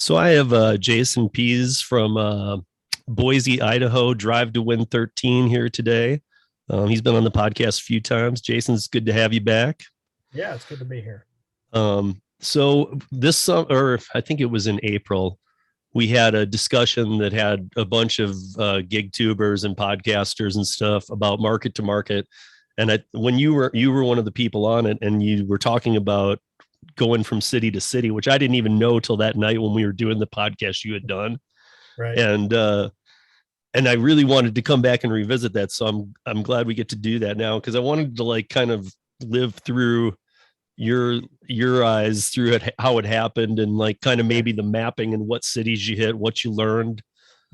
So I have Jason Pease from Boise, Idaho, Drive to Win 13 here today. He's been on the podcast a few times. Jason, it's good to have you back. Yeah, it's good to be here. So this summer, or I think it was in April, we had a discussion that had a bunch of gig tubers and podcasters and stuff about market to market. And when you were one of the people on it, and you were talking about going from city to city, which I didn't even know till that night when we were doing the podcast you had done. Right. And I really wanted to come back and revisit that. So I'm glad we get to do that now, because I wanted to like kind of live through your eyes through it, how it happened, and like kind of maybe the mapping and what cities you hit, what you learned.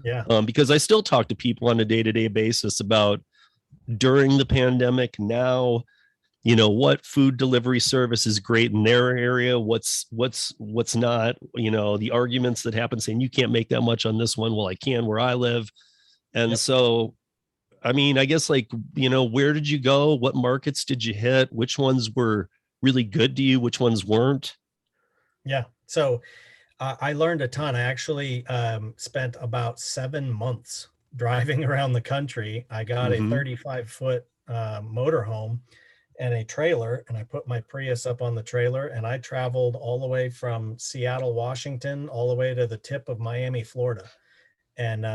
Yeah. Because I still talk to people on a day-to-day basis about during the pandemic, now, what food delivery service is great in their area, what's not, the arguments that happen saying you can't make that much on this one. Well, I can where I live. And Yep. so, I mean, I guess like, where did you go? What markets did you hit? Which ones were really good to you? Which ones weren't? Yeah. So I learned a ton. I actually spent about 7 months driving around the country. I got a Mm-hmm. 35-foot motorhome and a trailer, and I put my Prius up on the trailer, and I traveled all the way from Seattle, Washington, all the way to the tip of Miami, Florida. And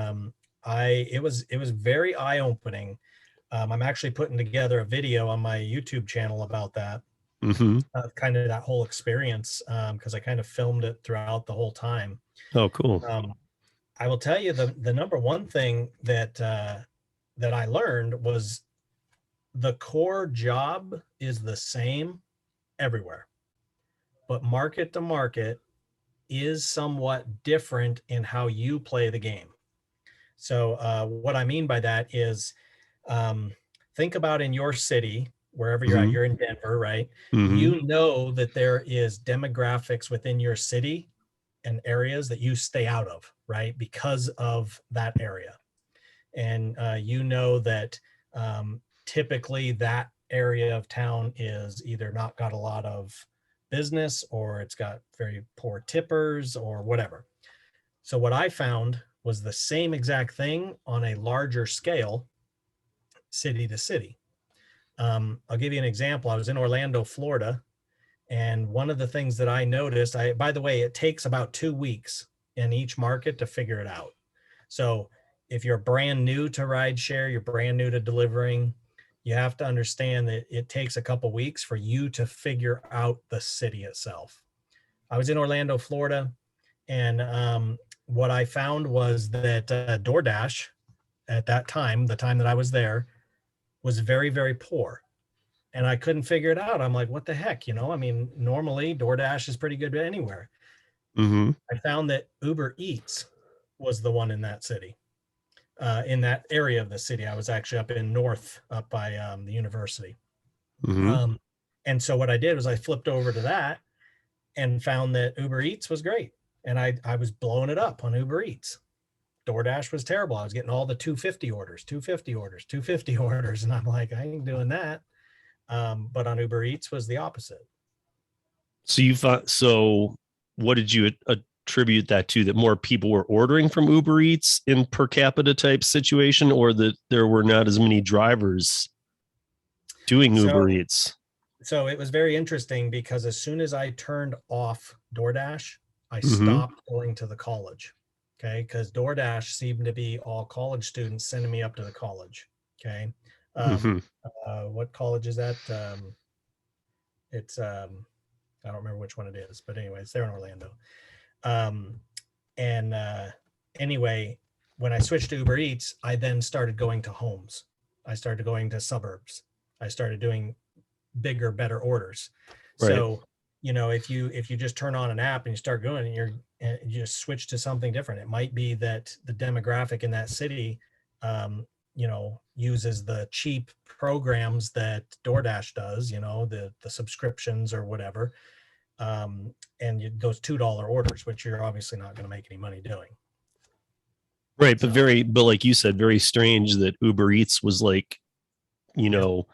it was very eye-opening. I'm actually putting together a video on my YouTube channel about that, Mm-hmm. kind of that whole experience, because I kind of filmed it throughout the whole time. Oh, cool. Um, I will tell you the number one thing that I learned was the core job is the same everywhere, but market to market is somewhat different in how you play the game. So what I mean by that is, um, think about in your city, wherever you're at, Mm-hmm. you're in Denver, right? Mm-hmm. You know that there is demographics within your city and areas that you stay out of, right? Because of that area. And you know that typically that area of town is either not got a lot of business, or it's got very poor tippers or whatever. So what I found was the same exact thing on a larger scale, city to city. I'll give you an example. I was in Orlando, Florida, and one of the things that I noticed, by the way, it takes about 2 weeks in each market to figure it out. So if you're brand new to rideshare, you're brand new to delivering, you have to understand that it takes a couple weeks for you to figure out the city itself. I was in Orlando, Florida, and what I found was that DoorDash at that time, the time that I was there, was very, very poor. And I couldn't figure it out. I'm like, what the heck? I mean, normally DoorDash is pretty good anywhere. Mm-hmm. I found that Uber Eats was the one in that city, in that area of the city. I was actually up in north, up by the university. Mm-hmm. Um, and so what I did was I flipped over to that and found that Uber Eats was great. And I was blowing it up on Uber Eats. DoorDash was terrible. I was getting all the 250 orders, 250 orders, 250 orders. And I'm like, I ain't doing that. But on Uber Eats was the opposite. So you thought, so what did you attribute that to? That more people were ordering from Uber Eats in per capita type situation, or that there were not as many drivers doing Uber So, Eats? so it was very interesting because as soon as I turned off DoorDash, I Mm-hmm. stopped going to the college. Okay. Because DoorDash seemed to be all college students sending me up to the college. Okay. Um, Mm-hmm. what college is that? It's, I don't remember which one it is, but anyway, it's there in Orlando. Um, and anyway, when I switched to Uber Eats, I then started going to homes. I started going to suburbs. I started doing bigger, better orders. Right. So, if you just turn on an app and you start going and you just switch to something different, it might be that the demographic in that city, uses the cheap programs that DoorDash does, the subscriptions or whatever, those $2 orders, which you're obviously not going to make any money doing. Right. So, But like you said, very strange that Uber Eats was like, you yeah, know,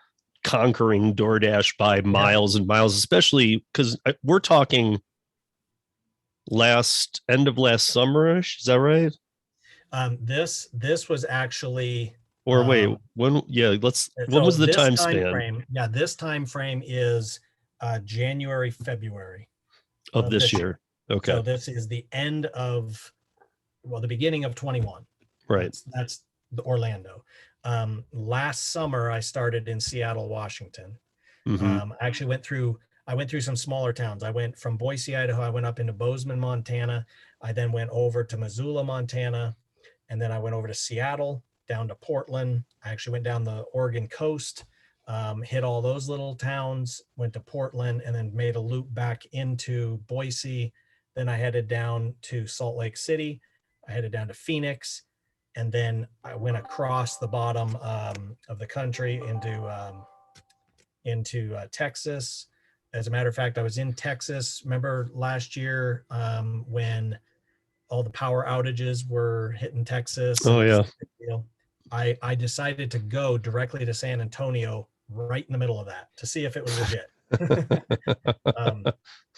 conquering DoorDash by yeah, miles and miles, especially because we're talking end of last summerish. Is that right? This was actually Or wait, when? Yeah, what so was the this time time span frame, yeah, this time frame is January, February of of this this year. year? Okay, So this is the end of, well, the beginning of 21. right. That's the Orlando. Last summer I started in Seattle, Washington. Hmm. I went through some smaller towns. I went from Boise, Idaho. I went up into Bozeman, Montana. I then went over to Missoula, Montana, and then I went over to Seattle, down to Portland. I actually went down the Oregon coast, hit all those little towns, went to Portland, and then made a loop back into Boise. Then I headed down to Salt Lake City. I headed down to Phoenix, and then I went across the bottom of the country into Texas. As a matter of fact, I was in Texas. Remember last year when all the power outages were hitting Texas, and Oh it was yeah. a big deal. I decided to go directly to San Antonio right in the middle of that to see if it was legit.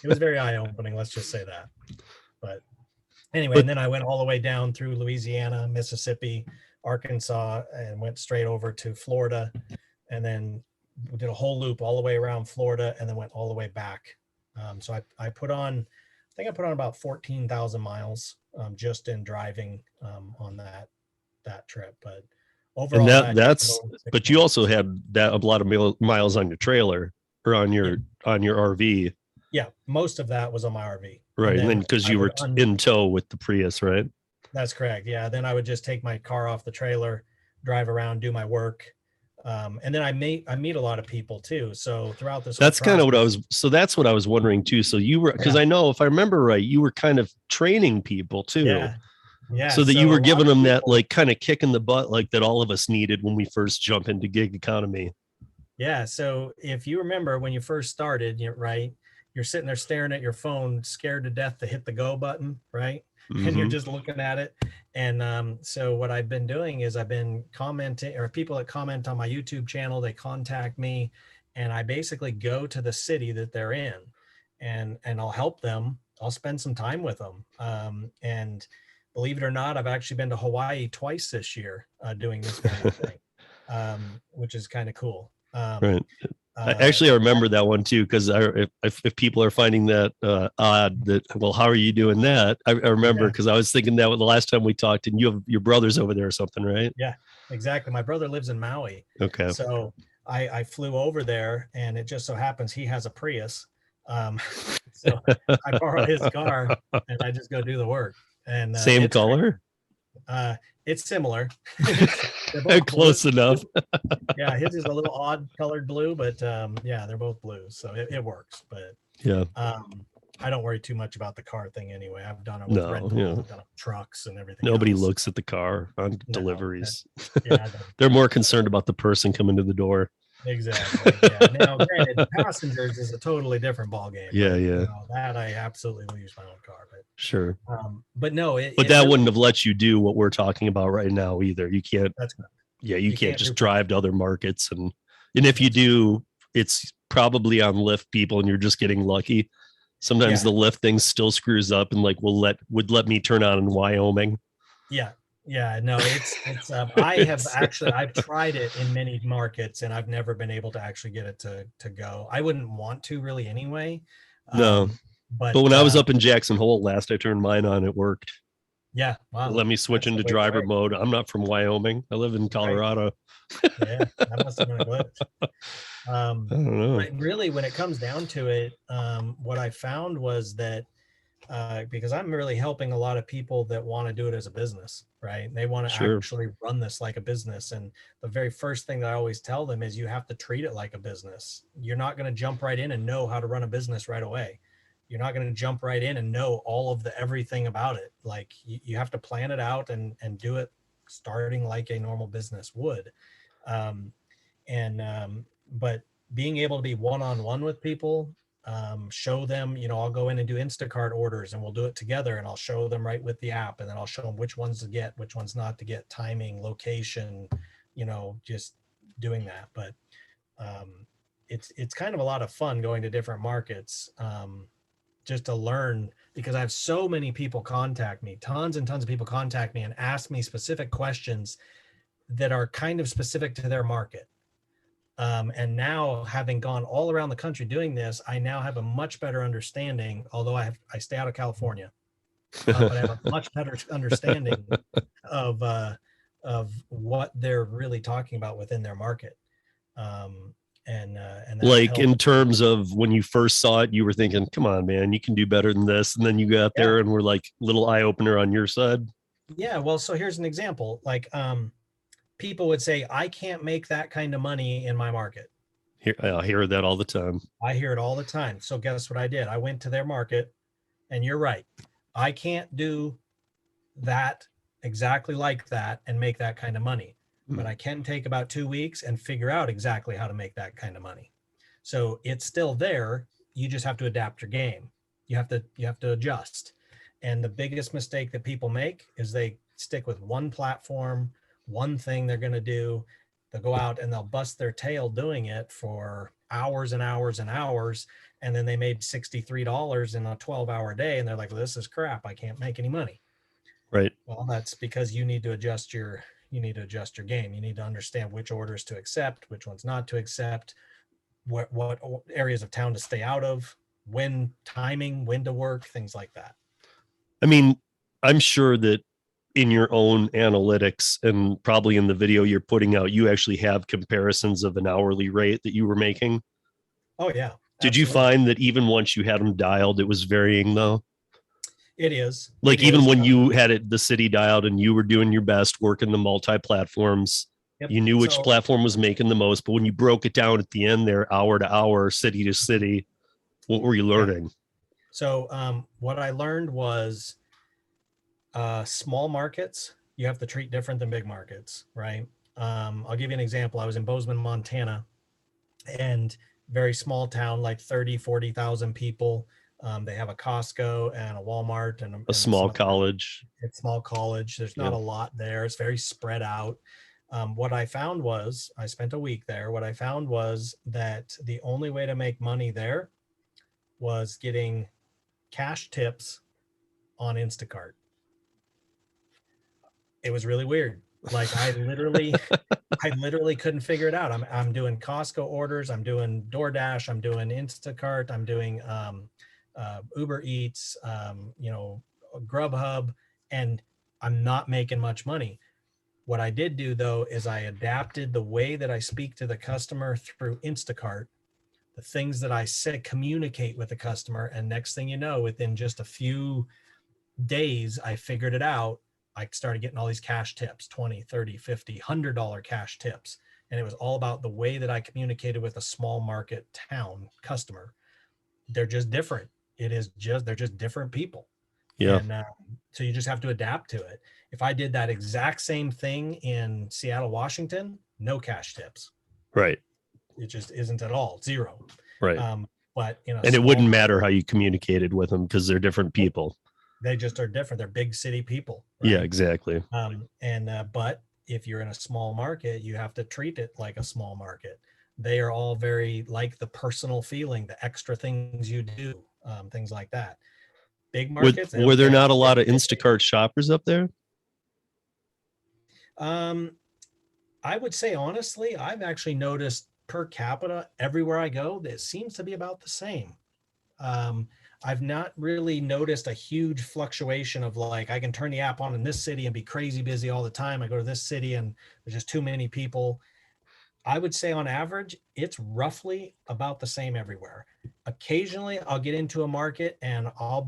It was very eye-opening, let's just say that. But anyway, But and then I went all the way down through Louisiana, Mississippi, Arkansas, and went straight over to Florida, and then we did a whole loop all the way around Florida, and then went all the way back. So I put on, I think I put on about 14,000 miles just in driving on that trip. But and overall, that came that's over six but you months. also had that a lot of miles on your trailer or on Yeah, your RV, yeah, most of that was on my RV, and right? And then then because I you would were in tow with the Prius, right? That's correct. Yeah. Then I would just take my car off the trailer, drive around, do my work. And then I meet a lot of people too. So throughout this whole That's kind of what I process, was. So that's what I was wondering too. So you were, because yeah, I know if I remember right, you were kind of training people too, yeah, yeah. so that you So a were lot giving of them that people, like kind of kick in the butt, like that all of us needed when we first jump into gig economy. yeah. So if you remember when you first started, right, you're sitting there staring at your phone, scared to death to hit the go button, right? And you're Hmm. just looking at it. And so what I've been doing is I've been commenting, or people that comment on my YouTube channel, they contact me, and I basically go to the city that they're in, and I'll help them. I'll spend some time with them. And believe it or not, I've actually been to Hawaii twice this year doing this very thing, which is kind of cool. Right. I So remember that one too, because if people are finding that odd, that well, how are you doing that? I remember yeah, because I was thinking that the last time we talked, and you have your brothers over there or something, right? yeah, exactly. My brother lives in Maui, Okay. so I flew over there, and it just so happens he has a Prius, um, so I borrow his car, and I just go do the work, and Same it's great. color. Uh, it's similar. They're both blue. Close enough. Yeah, his is a little odd colored blue, but yeah, they're both blue, so it works. But Yeah. I don't worry too much about the car thing anyway. I've done it with No. rentals, Yeah. I've done it with trucks and everything Nobody else. looks at the car on No, deliveries. yeah, They're more concerned about the person coming to the door. exactly. Yeah. Now, granted, passengers is a totally different ball game, Yeah. but Yeah. that I absolutely will use my own car. Sure. But no, But it that really, wouldn't have let you do what we're talking about right now either. You can't. that's good. Yeah. You You can't can't just do drive to passengers. other markets, and if you That's do, it's probably on Lyft people, and you're just getting lucky. Sometimes yeah, the Lyft thing still screws up, and like would let me turn on in Wyoming. yeah, yeah. No, It's, I've tried it in many markets, and I've never been able to actually get it to go. I wouldn't want to really anyway. no, Um, but but when I was up in Jackson Hole last, I turned mine on. It worked. yeah, It wow, let me switch that's the into way to driver work, mode. I'm not from Wyoming. I live in right? Colorado. Yeah, that must have been a glitch. I don't know. But really, when it comes down to it, what I found was that because I'm really helping a lot of people that want to do it as a business, right? They want to Sure. actually run this like a business. And the very first thing that I always tell them is you have to treat it like a business. You're not going to jump right in and know how to run a business right away. You're not going to jump right in and know all of the everything about it. Like you have to plan it out and do it starting like a normal business would. Um, but being able to be one-on-one with people, show them, I'll go in and do Instacart orders, and we'll do it together, and I'll show them right with the app, and then I'll show them which ones to get, which ones not to get, timing, location, just doing that. But it's kind of a lot of fun going to different markets, just to learn, because I have so many people contact me, tons and tons of people contact me and ask me specific questions that are kind of specific to their market. And now, having gone all around the country doing this, I now have a much better understanding, although I stay out of California, but I have a much better understanding of what they're really talking about within their market. And that Like helped. in terms of when you first saw it, you were thinking, come on, man, you can do better than this. And then you got Yeah. there and were like little eye opener on your side. Yeah. Well, so here's an example. Like, people would say, I can't make that kind of money in my market. I hear that all the time. I hear it all the time. So guess what I did? I went to their market, and you're right. I can't do that exactly like that and make that kind of money, but I can take about 2 weeks and figure out exactly how to make that kind of money. So it's still there. You just have to adapt your game. You have to adjust. And the biggest mistake that people make is they stick with one platform, one thing they're going to do. They'll go out and they'll bust their tail doing it for hours and hours and hours. And then they made $63 in a 12-hour day. And they're like, well, this is crap. I can't make any money. Right. Well, that's because you need to adjust your game. You need to understand which orders to accept, which ones not to accept, what areas of town to stay out of, when to work, things like that. I mean, I'm sure that in your own analytics and probably in the video you're putting out, you actually have comparisons of an hourly rate that you were making. Oh yeah. Did you Absolutely. find that even once you had them dialed, it was varying though? It is. Like It even is. when you had it, the city dialed and you were doing your best working the multi-platforms, Yep. you knew which So, platform was making the most, but when you broke it down at the end there, hour to hour, city to city, what were you learning? so what I learned was small markets, you have to treat different than big markets, right? I'll give you an example. I was in Bozeman, Montana, and very small town, like 40,000 people. They have a Costco and a Walmart and A small some college. it's small college. There's not Yeah. a lot there. It's very spread out. What I found was, I spent a week there. What I found was that the only way to make money there was getting cash tips on Instacart. It was really weird. Like I literally couldn't figure it out. I'm doing Costco orders, I'm doing DoorDash, I'm doing Instacart, I'm doing Uber Eats, Grubhub, and I'm not making much money. What I did do though is I adapted the way that I speak to the customer through Instacart, the things that I said, communicate with the customer, and next thing you know, within just a few days, I figured it out. I started getting all these cash tips, 20, 30, 50, $100 cash tips. And it was all about the way that I communicated with a small market town customer. They're just different. They're just different people. Yeah. And so you just have to adapt to it. If I did that exact same thing in Seattle, Washington, no cash tips. Right. It just isn't at all, zero. Right. But and it wouldn't matter how you communicated with them because they're different people. They just are different. They're big city people. Right? Yeah, exactly. But if you're in a small market, you have to treat it like a small market. They are all very like the personal feeling, the extra things you do, things like that. Big markets. Were there not a lot of Instacart shoppers up there? I would say honestly, I've actually noticed per capita everywhere I go, that seems to be about the same. I've not really noticed a huge fluctuation of like, I can turn the app on in this city and be crazy busy all the time. I go to this city and there's just too many people. I would say on average, it's roughly about the same everywhere. Occasionally I'll get into a market and I'll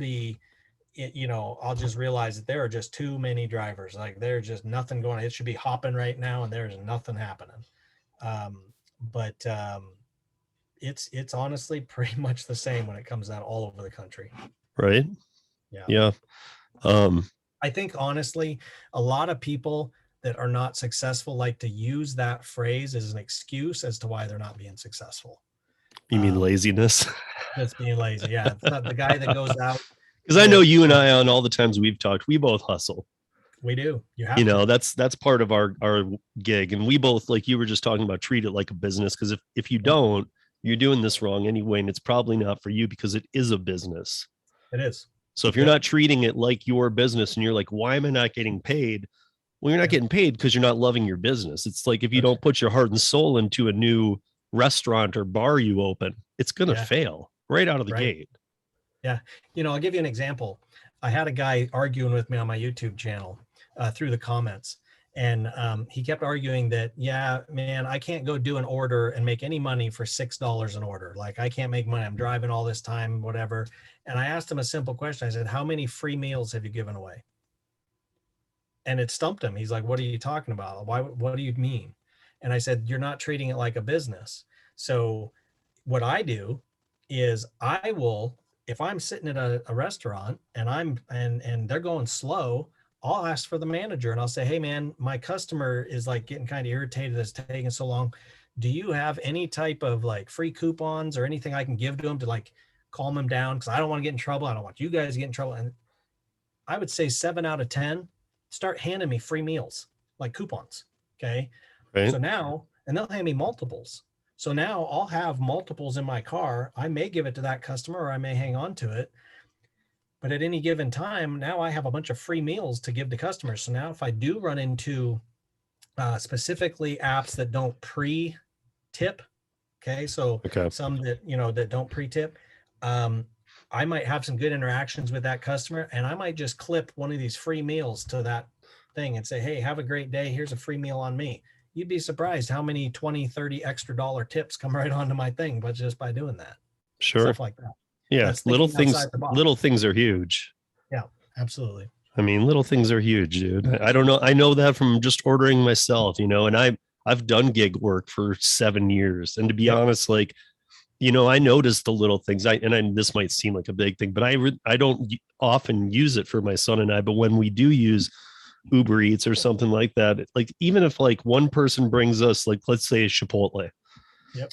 just realize that there are just too many drivers. Like there's just nothing going on. It should be hopping right now and there's nothing happening. But it's honestly pretty much the same when it comes out all over the country. Right. Yeah. I think honestly, a lot of people that are not successful like to use that phrase as an excuse as to why they're not being successful. You mean laziness? That's being lazy. Yeah. It's not the guy that goes out. Because I know you and I, on all the times we've talked, we both hustle. We do. You know, that's part of our gig. And we both, like you were just talking about, treat it like a business. Because if you don't, you're doing this wrong anyway, and it's probably not for you because it is a business. It is. So if you're Yep. not treating it like your business and you're like, why am I not getting paid? Well, you're not Yep. getting paid because you're not loving your business. It's like if you That's don't put your heart and soul into a new restaurant or bar you open, it's going to yeah. fail right out of the Right. gate. Yeah. I'll give you an example. I had a guy arguing with me on my YouTube channel through the comments. And he kept arguing that, yeah, man, I can't go do an order and make any money for $6 an order. Like, I can't make money. I'm driving all this time, whatever. And I asked him a simple question. I said, how many free meals have you given away? And it stumped him. He's like, what are you talking about? What do you mean? And I said, you're not treating it like a business. So what I do is I will, if I'm sitting at a restaurant and and they're going slow, I'll ask for the manager and I'll say, hey man, my customer is like getting kind of irritated. It's taking so long. Do you have any type of like free coupons or anything I can give to them to like calm them down? Cause I don't want to get in trouble. I don't want you guys to get in trouble. And I would say 7 out of 10 start handing me free meals, like coupons. Okay. Right. So now, and they'll hand me multiples. So now I'll have multiples in my car. I may give it to that customer or I may hang on to it. But at any given time, now I have a bunch of free meals to give to customers. So now if I do run into specifically apps that don't pre-tip, okay, so some that, that don't pre-tip, I might have some good interactions with that customer and I might just clip one of these free meals to that thing and say, hey, have a great day. Here's a free meal on me. You'd be surprised how many 20, 30 extra dollar tips come right onto my thing, but just by doing that. Sure. Stuff like that. Yeah. Little things are huge. Yeah, absolutely. I mean, little things are huge, dude. I don't know. I know that from just ordering myself, and I've done gig work for 7 years. And to be honest, like, I noticed the little things. This might seem like a big thing, but I don't often use it for my son and I. But when we do use Uber Eats or something like that, like even if like one person brings us, like, let's say Chipotle,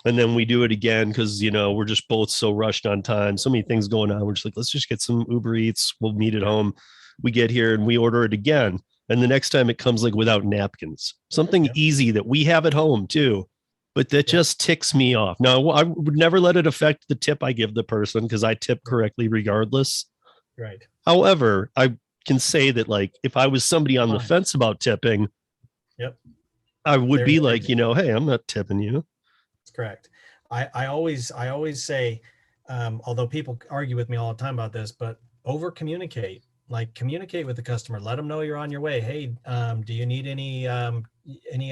and then we do it again because we're just both so rushed on time, so many things going on. We're just like, let's just get some Uber Eats. We'll meet at home. We get here and we order it again, and the next time it comes like without napkins, something easy that we have at home too. But that just ticks me off. Now, I would never let it affect the tip I give the person because I tip correctly regardless. Right. However, I can say that, like, if I was somebody on the fence about tipping, I would be like, hey, I'm not tipping you. That's correct. I always say, although people argue with me all the time about this, but over communicate. Like, communicate with the customer. Let them know you're on your way. Hey, do you need any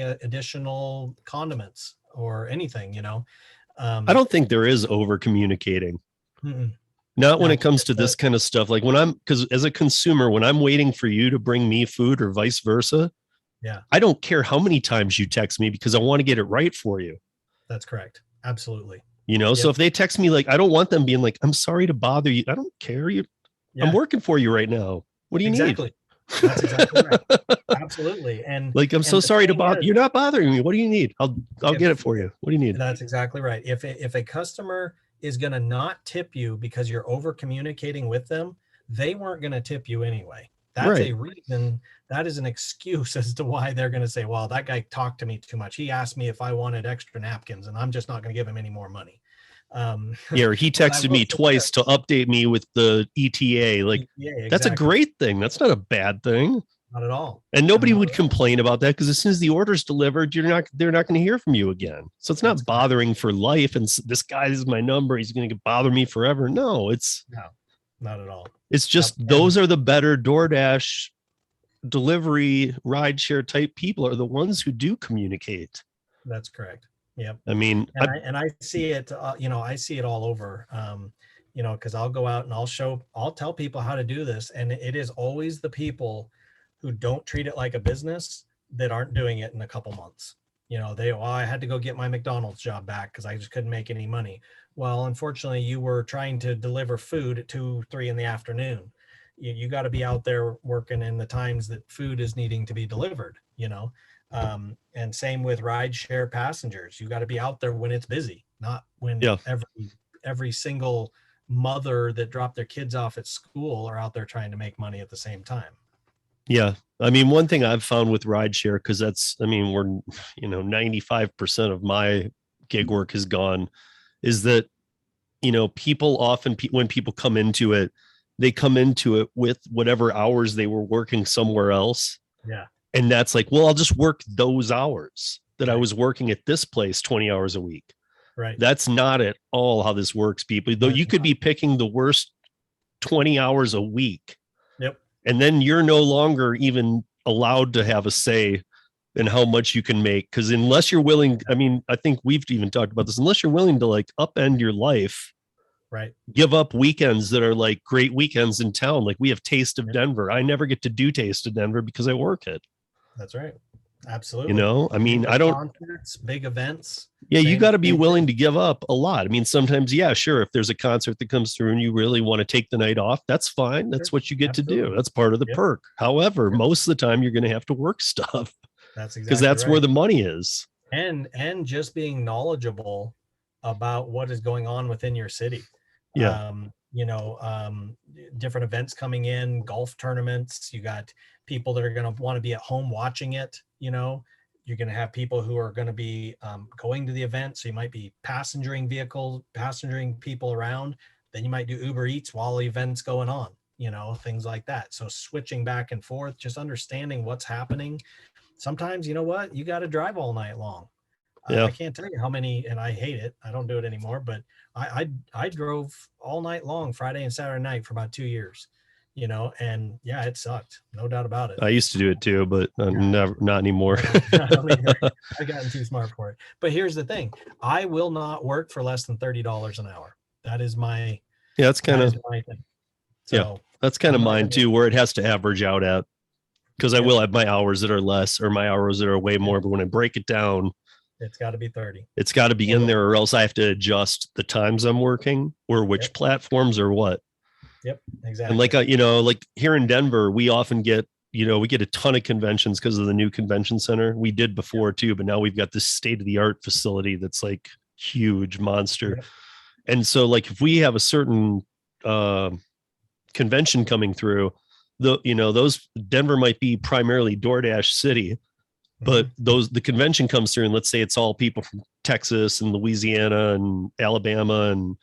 additional condiments or anything? I don't think there is over communicating. Not when it comes to this kind of stuff. Like because as a consumer, when I'm waiting for you to bring me food or vice versa, I don't care how many times you text me because I want to get it right for you. That's correct. Absolutely. So if they text me, like, I don't want them being like, I'm sorry to bother you. I don't care. I'm working for you right now. What do you need? That's exactly right. Absolutely. And like, I'm so sorry to bother. You're not bothering me. What do you need? I'll get it for you. What do you need? That's exactly right. If a customer is going to not tip you because you're over communicating with them, they weren't going to tip you anyway. That's a reason. That is an excuse as to why they're going to say, well, that guy talked to me too much. He asked me if I wanted extra napkins and I'm just not going to give him any more money. He texted me twice to update me with the ETA. Like, that's a great thing. That's not a bad thing. Not at all. And nobody would complain about that because as soon as the order's delivered, they're not going to hear from you again. So it's not bothering for life. And this guy is my number. He's going to bother me forever. No, not at all. It's just those are the better DoorDash delivery rideshare type people are the ones who do communicate. That's correct. Yep. I mean, I see it, I see it all over, because I'll go out and I'll tell people how to do this. And it is always the people who don't treat it like a business that aren't doing it in a couple months. I had to go get my McDonald's job back because I just couldn't make any money. Well, unfortunately, you were trying to deliver food at 2, 3 in the afternoon. You got to be out there working in the times that food is needing to be delivered, and same with rideshare passengers. You got to be out there when it's busy, not when every single mother that dropped their kids off at school are out there trying to make money at the same time. Yeah. I mean, one thing I've found with rideshare, because we're, 95% of my gig work is gone, is that, people often, when people come into it, they come into it with whatever hours they were working somewhere else. Yeah. And that's like, well, I'll just work those hours that I Right. was working at this place 20 hours a week. Right. That's not at all how this works, people. Though you could be picking the worst 20 hours a week. Yep. And then you're no longer even allowed to have a say in how much you can make. Because unless you're willing, I mean, I think we've even talked about this, unless you're willing to like upend your life, right, give up weekends that are like great weekends in town. Like we have Taste of Denver. I never get to do Taste of Denver because I work it. That's right. Absolutely. You know, I mean, big I don't, concerts, big events. yeah, you got to be willing to give up a lot. I mean, sometimes, yeah, sure. If there's a concert that comes through and you really want to take the night off, that's fine. That's what you get to do. That's part of the perk. However, most of the time you're going to have to work stuff. That's exactly because that's where the money is. And just being knowledgeable about what is going on within your city. Yeah. You know, different events coming in, golf tournaments. You got people that are going to want to be at home watching it. You know, you're going to have people who are going to be going to the event. So you might be passengering people around. Then you might do Uber Eats while the event's going on, you know, things like that. So switching back and forth, just understanding what's happening. Sometimes, you know what, you got to drive all night long. Yeah. I can't tell you how many, and I hate it. I don't do it anymore, but I drove all night long, Friday and Saturday night for about 2 years, you know, and yeah, it sucked. No doubt about it. I used to do it too, but never, not anymore. I've gotten too smart for it. But here's the thing. I will not work for less than $30 an hour. That is my, yeah, that's kind of my thing. So yeah, that's kind of mine too, where it has to average out at, because I will have my hours that are less or my hours that are way more. But when I break it down, it's got to be 30. It's got to be in there, or else I have to adjust the times I'm working or which platforms or what. Yep, exactly. And like, you know, like here in Denver, we often get, you know, we get a ton of conventions because of the new convention center. We did before too, but now we've got this state of the art facility that's like huge monster. Yep. And so like if we have a certain convention coming through, you know, those Denver might be primarily DoorDash city, but the convention comes through and let's say it's all people from Texas and Louisiana and Alabama and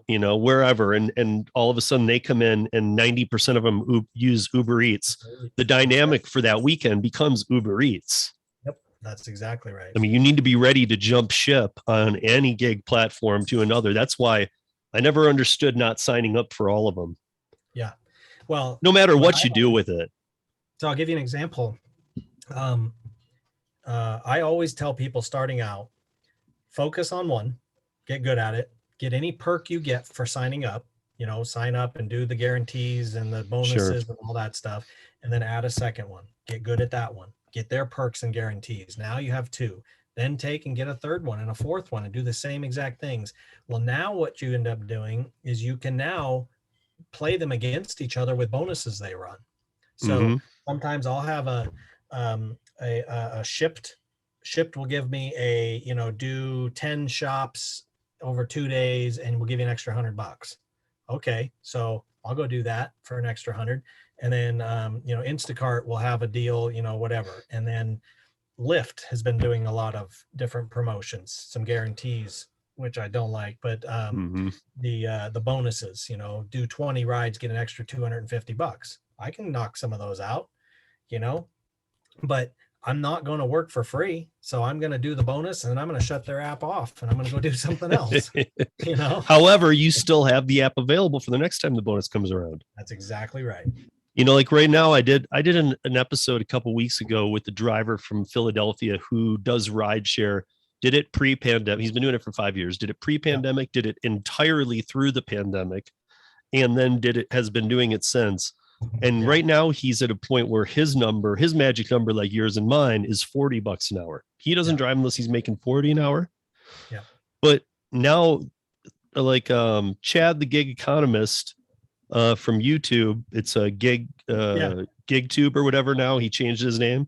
you know, wherever, and all of a sudden they come in and 90% of them use Uber Eats. The dynamic for that weekend becomes Uber Eats. Yep, that's exactly right. I mean, you need to be ready to jump ship on any gig platform to another. That's why I never understood not signing up for all of them. Yeah, well, no matter what you do with it. So I'll give you an example. I always tell people starting out, focus on one, get good at it, get any perk you get for signing up, you know, sign up and do the guarantees and the bonuses and all that stuff. And then add a second one, get good at that one, get their perks and guarantees. Now you have two, then take and get a third one and a fourth one and do the same exact things. Well, now what you end up doing is you can now play them against each other with bonuses they run. So sometimes I'll have a shipped will give me a, you know, do 10 shops over 2 days and we'll give you an extra $100. Okay. So I'll go do that for an extra 100. And then, you know, Instacart will have a deal, you know, whatever. And then Lyft has been doing a lot of different promotions, some guarantees, which I don't like, but the bonuses, you know, do 20 rides, get an extra $250. I can knock some of those out, you know, but I'm not going to work for free. So I'm going to do the bonus and I'm going to shut their app off and I'm going to go do something else, you know. However, you still have the app available for the next time the bonus comes around. That's exactly right. You know, like right now I did an episode a couple of weeks ago with the driver from Philadelphia who does rideshare, did it pre-pandemic. He's been doing it for 5 years, did it pre-pandemic, did it entirely through the pandemic, and then has been doing it since. And right now he's at a point where his magic number, like yours and mine, is $40 an hour. He doesn't drive unless he's making 40 an hour. Yeah. But now, like Chad, the gig economist from YouTube, it's a GigTube or whatever now. He changed his name.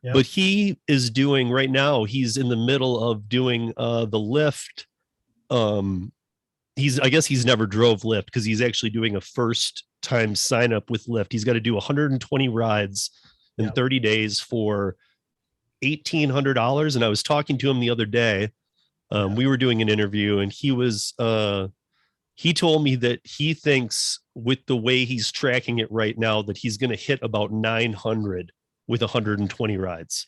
Yeah. But he is doing right now, he's in the middle of doing the Lyft. I guess he's never drove Lyft because he's actually doing a first time sign up with Lyft. He's got to do 120 rides in 30 days for $1,800. And I was talking to him the other day. We were doing an interview and he told me that he thinks with the way he's tracking it right now that he's going to hit about 900 with 120 rides.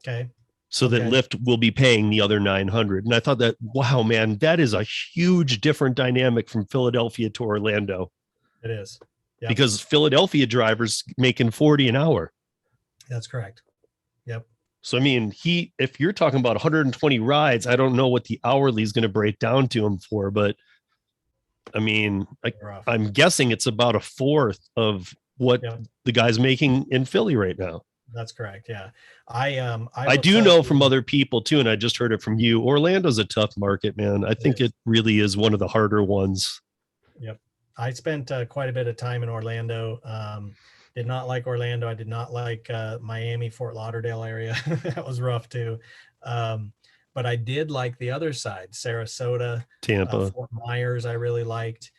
Okay. So that Lyft will be paying the other 900. And I thought that, wow, man, that is a huge different dynamic from Philadelphia to Orlando. It is. Yep. Because Philadelphia drivers making 40 an hour. That's correct. Yep. So, I mean, if you're talking about 120 rides, I don't know what the hourly is going to break down to him for, but I mean, I'm guessing it's about a fourth of what the guy's making in Philly right now. That's correct. Yeah. I do know from other people too, and I just heard it from you. Orlando's a tough market, man. I think it really is one of the harder ones. Yep. I spent quite a bit of time in Orlando. Did not like Orlando. I did not like Miami, Fort Lauderdale area. That was rough too. But I did like the other side, Sarasota, Tampa, Fort Myers. I really liked.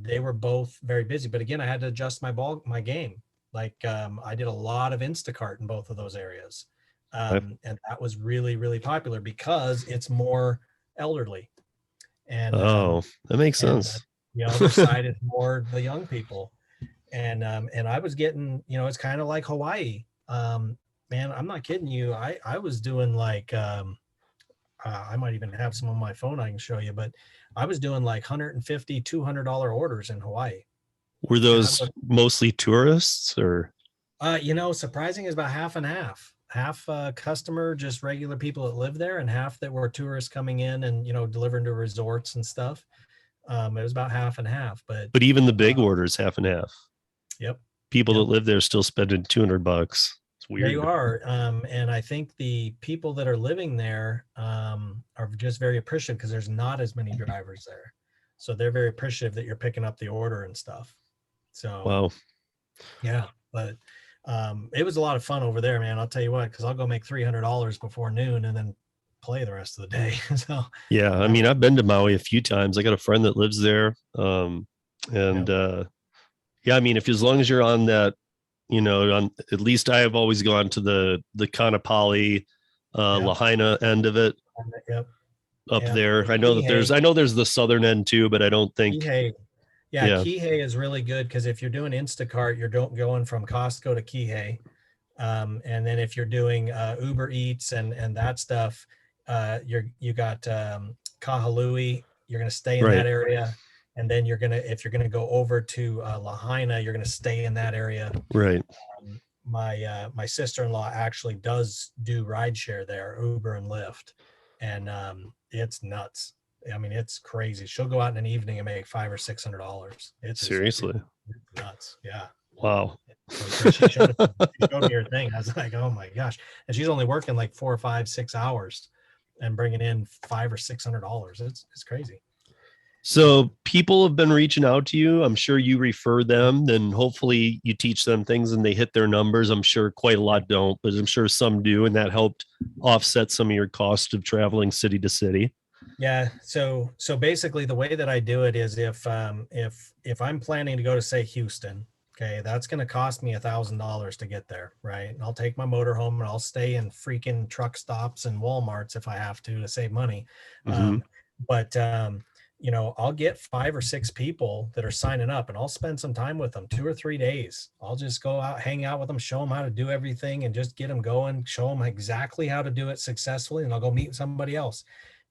They were both very busy, but again, I had to adjust my game. Like I did a lot of Instacart in both of those areas. And that was really, really popular because it's more elderly. And that makes sense. The other side is more the young people. And I was getting, it's kind of like Hawaii. Man, I'm not kidding you. I was doing like, I might even have some on my phone I can show you, but I was doing like $150, $200 orders in Hawaii. Were those mostly tourists or? Surprising is about half and half. Half customer, just regular people that live there, and half that were tourists coming in and, delivering to resorts and stuff. It was about half and half, but even the big orders, half and half. Yep. People that live there still spending $200. It's weird. They are. And I think the people that are living there are just very appreciative because there's not as many drivers there. So they're very appreciative that you're picking up the order and stuff. So, wow. Yeah. But it was a lot of fun over there, man. I'll tell you what, because I'll go make $300 before noon and then play the rest of the day. So, yeah. I mean, I've been to Maui a few times. I got a friend that lives there. I mean, as long as you're on that, at least I have always gone to the Kanapali, Lahaina end of it. Yep. Up there. I know that there's the southern end too, but I don't think. Kihei. Yeah, Kihei is really good because if you're doing Instacart, you're going from Costco to Kihei. And then if you're doing Uber Eats and that stuff, you got Kahului, you're going to stay in that area. And then if you're going to go over to Lahaina, you're going to stay in that area. Right. My sister-in-law actually does do rideshare there, Uber and Lyft. And it's nuts. I mean, it's crazy. She'll go out in an evening and make $500 or $600. It's seriously nuts. Yeah. Wow. So she showed me her thing. I was like, oh my gosh. And she's only working like 4 or 5, 6 hours and bringing in $500 or $600. It's crazy. So people have been reaching out to you. I'm sure you refer them, then hopefully you teach them things and they hit their numbers. I'm sure quite a lot don't, but I'm sure some do. And that helped offset some of your cost of traveling city to city. Yeah. So basically the way that I do it is if I'm planning to go to, say, Houston, okay, that's going to cost me $1,000 to get there. Right. And I'll take my motorhome and I'll stay in freaking truck stops and Walmarts if I have to save money. Mm-hmm. I'll get 5 or 6 people that are signing up and I'll spend some time with them, 2 or 3 days. I'll just go out, hang out with them, show them how to do everything and just get them going, show them exactly how to do it successfully. And I'll go meet somebody else.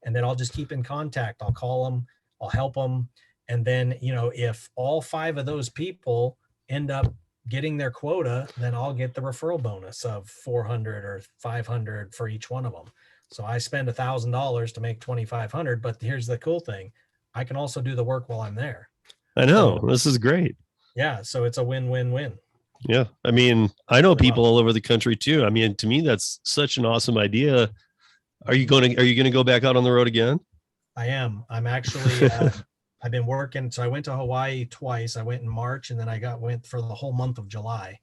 And then I'll just keep in contact. I'll call them, I'll help them. And then, if all 5 of those people end up getting their quota, then I'll get the referral bonus of $400 or $500 for each one of them. So I spend $1,000 to make $2,500. But here's the cool thing. I can also do the work while I'm there. I know. So, this is great. Yeah. So it's a win-win-win. Yeah. I mean, I know people all over the country too. I mean, to me, that's such an awesome idea. Are you going to go back out on the road again? I am. I'm actually, I've been working. So I went to Hawaii twice. I went in March and then I went for the whole month of July.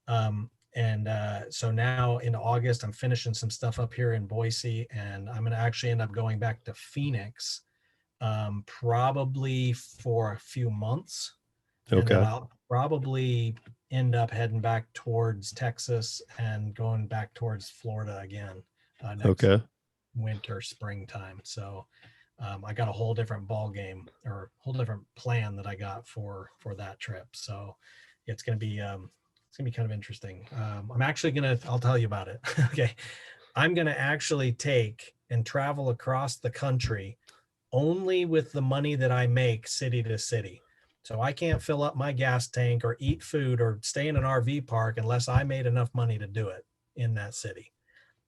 So now in August, I'm finishing some stuff up here in Boise and I'm going to actually end up going back to Phoenix. Probably for a few months. Okay. And I'll probably end up heading back towards Texas and going back towards Florida again. Next winter, springtime. So I got a whole different ball game or a whole different plan that I got for that trip. So it's going to be kind of interesting. I'll tell you about it. Okay. I'm going to actually take and travel across the country only with the money that I make city to city. So I can't fill up my gas tank or eat food or stay in an RV park unless I made enough money to do it in that city.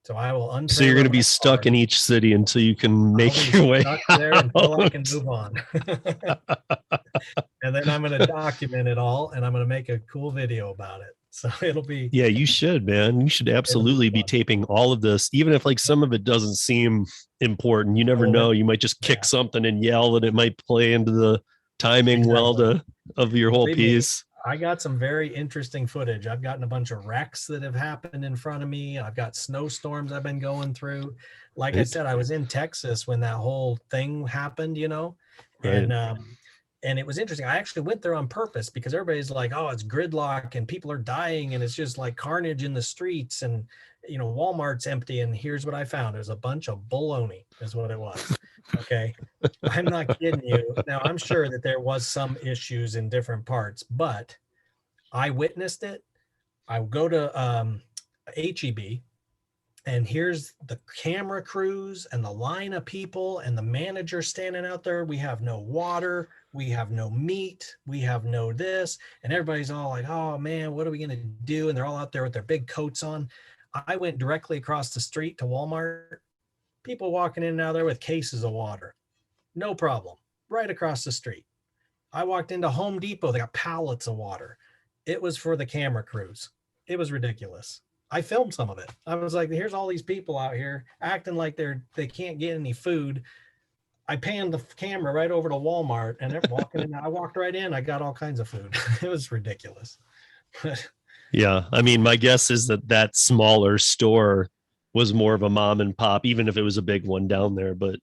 So I will So you're going untrailer to be my stuck car. in each city until you can I'll be make your way stuck there until I can out. move on. And then I'm going to document it all and I'm going to make a cool video about it. So Yeah, you should, man. You should it'll be absolutely be fun. taping all of this, even if like some of it doesn't seem important. You never Oh, know. You might just kick yeah, something and yell, and it might play into the timing well exactly. of your whole Believe me, piece. I got some very interesting footage. I've gotten a bunch of wrecks that have happened in front of me. I've got snowstorms I've been going through. Like I Right, said, I was in Texas when that whole thing happened, right. and it was interesting. I actually went there on purpose because everybody's like, "Oh, it's gridlock and people are dying and it's just like carnage in the streets and Walmart's empty." And here's what I found: there's a bunch of baloney, is what it was. Okay, I'm not kidding you. Now I'm sure that there was some issues in different parts, but I witnessed it. I go to HEB, and here's the camera crews and the line of people and the manager standing out there. We have no water, we have no meat, we have no this, and everybody's all like, "Oh man, what are we gonna do?" And they're all out there with their big coats on. I went directly across the street to Walmart. People walking in and out there with cases of water, no problem, right across the street. I walked into Home Depot, they got pallets of water. It was for the camera crews. It was ridiculous. I filmed some of it. I was like, here's all these people out here acting like they can't get any food. I panned the camera right over to Walmart and they're walking in. I walked right in. I got all kinds of food. It was ridiculous. Yeah, I mean, my guess is that that smaller store was more of a mom and pop, even if it was a big one down there. But you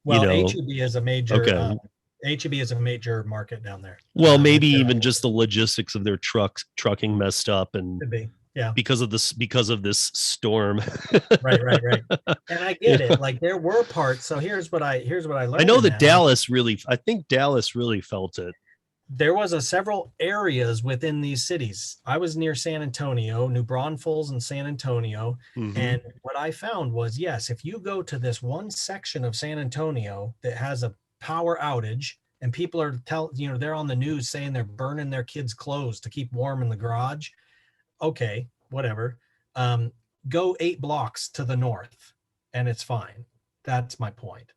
Well, know, HEB is a major okay, HEB is a major market down there. well, It's maybe their even just headquarters. the logistics of their trucking messed up, and Could be. Yeah. because of this storm. Right. And I You get it. know, Like there were parts. So here's what I I learned know in that that. Like I think Dallas really felt it. there was a several areas within these cities. I was near San Antonio, New Braunfels and San Antonio. Hmm. And what I found was, yes, if you go to this one section of San Antonio that has a power outage and people are they're on the news saying they're burning their kids' clothes to keep warm in the garage. Okay, whatever. Um, Go 8 blocks to the north and it's fine. That's my point.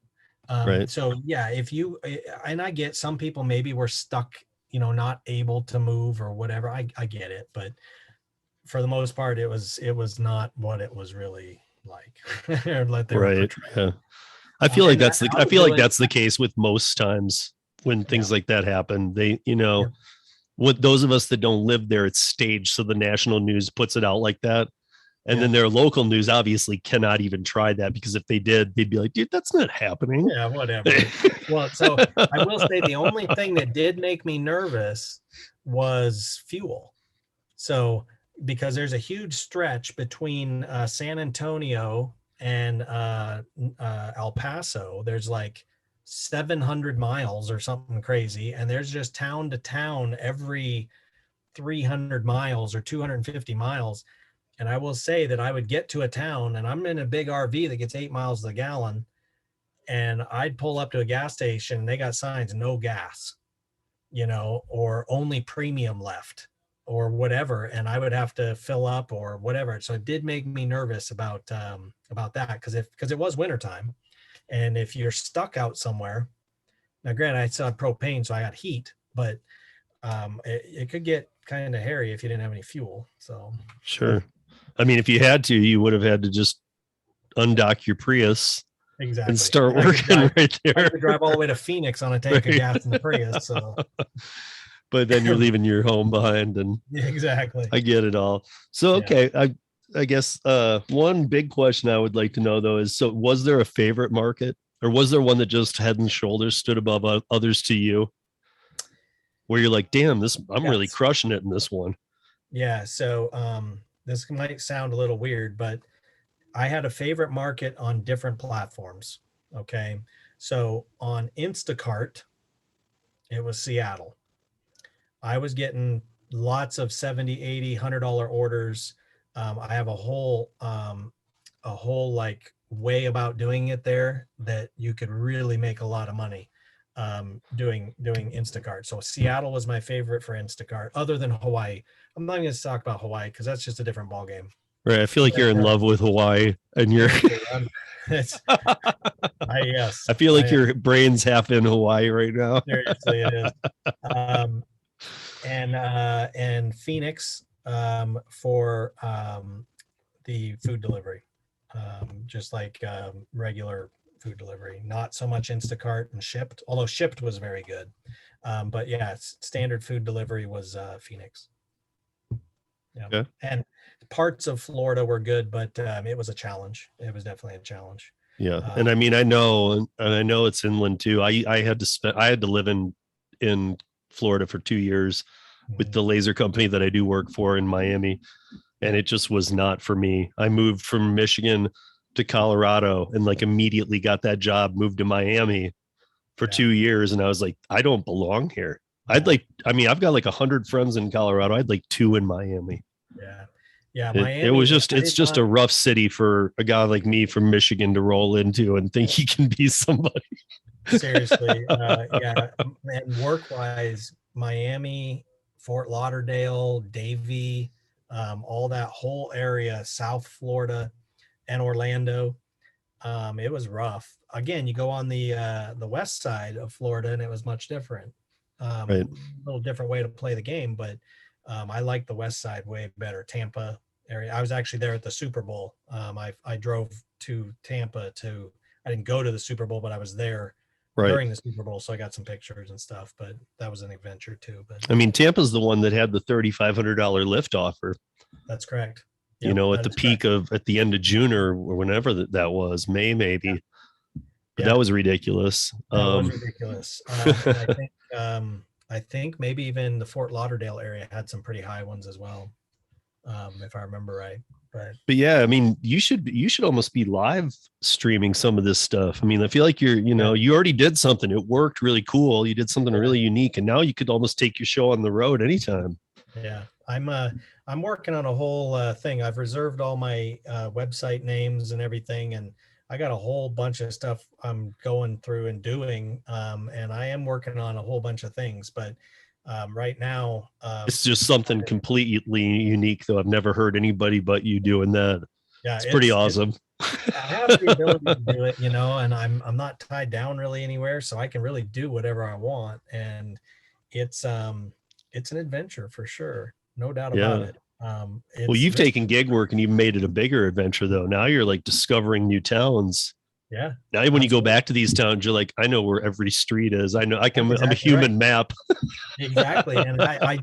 Right. So yeah, if you and I get some people maybe were stuck, not able to move or whatever. I get it, but for the most part, it was not what it was really like, or like they were Right. portraying. Yeah. And I I was feel like doing, that's the case with most times when yeah, things like that happen. yeah, With those of us that don't live there, it's staged. So the national news puts it out like that. And yeah, then their local news obviously cannot even try that because if they did, they'd be like, dude, that's not happening. yeah, whatever. Well, so I will say the only thing that did make me nervous was fuel. So, because there's a huge stretch between San Antonio and El Paso, there's like 700 miles or something crazy. And there's just town to town every 300 miles or 250 miles. And I will say that I would get to a town and I'm in a big RV that gets 8 miles to the gallon. And I'd pull up to a gas station. They got signs, no gas, or only premium left or whatever. And I would have to fill up or whatever. So it did make me nervous about that. Because it was wintertime. And if you're stuck out somewhere, now granted, I still have propane, so I got heat, but it could get kind of hairy if you didn't have any fuel. So Sure. I mean, if you had to, you would have had to just undock your Prius and exactly. start And I could working drive right I there. could drive all the way to Phoenix on a tank of Right. gas in the Prius. So But then you're leaving your home behind, and yeah, exactly. I get it all. So Yeah. okay, I guess one big question I would like to know though is, so was there a favorite market, or was there one that just head and shoulders stood above others to you, where you're like, damn, this I'm really Yes. crushing it in this one. Yeah. So this might sound a little weird, but I had a favorite market on different platforms. Okay. So on Instacart, it was Seattle. I was getting lots of 70, 80, $100 orders. I have a whole like way about doing it there that you could really make a lot of money doing Instacart. So Seattle was my favorite for Instacart, other than Hawaii. I'm not going to talk about Hawaii because that's just a different ballgame. Right. I feel like you're in But, love with Hawaii, and you're. Yes. I feel like your brain's half in Hawaii right now. Seriously, it is. And Phoenix for the food delivery, just like regular food delivery, not so much Instacart and Shipped, although Shipped was very good. But yeah, standard food delivery was Phoenix. Yeah. Okay. And parts of Florida were good, but it was a challenge. It was definitely a challenge. Yeah. And I mean, I know it's inland too. I had to live in Florida for 2 years with the laser company that I do work for in Miami. And it just was not for me. I moved from Michigan to Colorado and like immediately got that job, moved to Miami for 2 years. And I was like, I don't belong here. I've got like 100 friends in Colorado. I'd like 2 in Miami. Yeah. Yeah. Miami, it's just a rough city for a guy like me from Michigan to roll into and think he can be somebody. Seriously. Yeah. And work-wise, Miami, Fort Lauderdale, Davie, all that whole area, South Florida and Orlando. It was rough. Again, you go on the west side of Florida and it was much different. Right. A little different way to play the game, but I like the west side way better. Tampa area. I was actually there at the Super Bowl. I drove to Tampa I didn't go to the Super Bowl, but I was there during the Super Bowl. So I got some pictures and stuff, but that was an adventure too. But I mean, Tampa's the one that had the $3,500 Lyft offer. That's correct. Yep, at the peak at the end of June or whenever that was, May maybe. Yeah. But that was ridiculous. That was ridiculous. I think maybe even the Fort Lauderdale area had some pretty high ones as well, if I remember right. But yeah, I mean, you should almost be live streaming some of this stuff. I mean, I feel like you already did something. It worked really cool. You did something really unique, and now you could almost take your show on the road anytime. Yeah, I'm working on a whole thing. I've reserved all my website names and everything, and I got a whole bunch of stuff I'm going through and doing, and I am working on a whole bunch of things. But right now, it's just something completely unique, though. I've never heard anybody but you doing that. Yeah, it's pretty awesome. I have the ability to do it, and I'm not tied down really anywhere, so I can really do whatever I want, and it's an adventure for sure, no doubt about it. Well, you've taken gig work and you've made it a bigger adventure, though. Now you're like discovering new towns. Yeah. Now when you go back to these towns, you're like, I know where every street is. I know I'm a human map. Exactly. And I